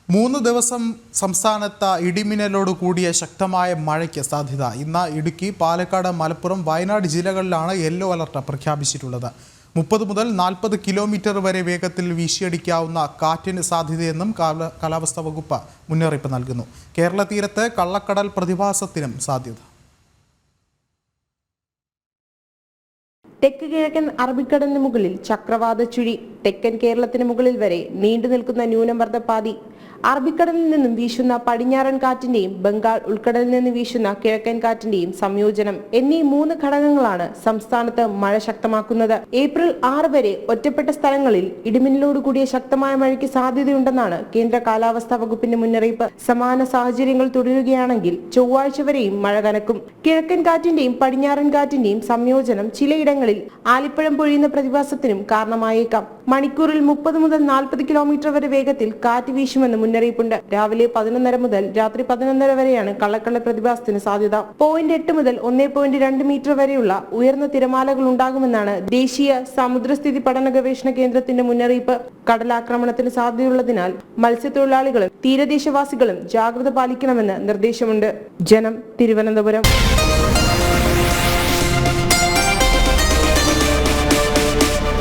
3 ദിവസം സംസ്ഥാനത്ത് ഇടിമിന്നലോട് കൂടിയ ശക്തമായ മഴയ്ക്ക് സാധ്യത. ഇന്ന് ഇടുക്കി, പാലക്കാട്, മലപ്പുറം, വയനാട് ജില്ലകളിലാണ് യെല്ലോ അലർട്ട് പ്രഖ്യാപിച്ചിട്ടുള്ളത്. 30 മുതൽ 40 കിലോമീറ്റർ വരെ വേഗത്തിൽ വീശിയടിക്കാവുന്ന കാറ്റിന് സാധ്യതയെന്നും കാലാവസ്ഥാ വകുപ്പ് മുന്നറിയിപ്പ് നൽകുന്നു. കേരള തീരത്ത് കള്ളക്കടൽ പ്രതിഭാസത്തിനും സാധ്യത. തെക്ക് കിഴക്കൻ അറബിക്കടലിന് മുകളിൽ ചക്രവാത ചുഴി, തെക്കൻ കേരളത്തിന് മുകളിൽ വരെ നീണ്ടു നിൽക്കുന്ന ന്യൂനമർദ്ദ പാതി, അറബിക്കടലിൽ നിന്നും വീശുന്ന പടിഞ്ഞാറൻ കാറ്റിന്റെയും ബംഗാൾ ഉൾക്കടലിൽ നിന്ന് വീശുന്ന കിഴക്കൻ കാറ്റിന്റെയും സംയോജനം എന്നീ 3 ഘടകങ്ങളാണ് സംസ്ഥാനത്ത് മഴ ശക്തമാക്കുന്നത്. ഏപ്രിൽ 6 വരെ ഒറ്റപ്പെട്ട സ്ഥലങ്ങളിൽ ഇടിമിന്നലോട് കൂടിയ ശക്തമായ മഴയ്ക്ക് സാധ്യതയുണ്ടെന്നാണ് കേന്ദ്ര കാലാവസ്ഥാ വകുപ്പിന്റെ മുന്നറിയിപ്പ്. സമാന സാഹചര്യങ്ങൾ തുടരുകയാണെങ്കിൽ ചൊവ്വാഴ്ച വരെയും മഴ കനക്കും. കിഴക്കൻ കാറ്റിന്റെയും പടിഞ്ഞാറൻ കാറ്റിന്റെയും സംയോജനം ചിലയിടങ്ങളിൽ ആലിപ്പഴം പൊഴിയുന്ന പ്രതിഭാസത്തിനും കാരണമായേക്കാം. മണിക്കൂറിൽ 30 മുതൽ 40 കിലോമീറ്റർ വരെ വേഗത്തിൽ കാറ്റ് വീശുമെന്ന് മുന്നറിയിപ്പുണ്ട്. രാവിലെ 11:30 മുതൽ രാത്രി 11:30 വരെയാണ് കള്ളക്കടൽ പ്രതിഭാസത്തിന് സാധ്യത. 0.8 മുതൽ 1.2 മീറ്റർ വരെയുള്ള ഉയർന്ന തിരമാലകൾ ഉണ്ടാകുമെന്നാണ് ദേശീയ സമുദ്രസ്ഥിതി പഠന ഗവേഷണ കേന്ദ്രത്തിന്റെ മുന്നറിയിപ്പ്. കടലാക്രമണത്തിന് സാധ്യതയുള്ളതിനാൽ മത്സ്യത്തൊഴിലാളികളും തീരദേശവാസികളും ജാഗ്രത പാലിക്കണമെന്ന് നിർദ്ദേശമുണ്ട്. ജനം, തിരുവനന്തപുരം.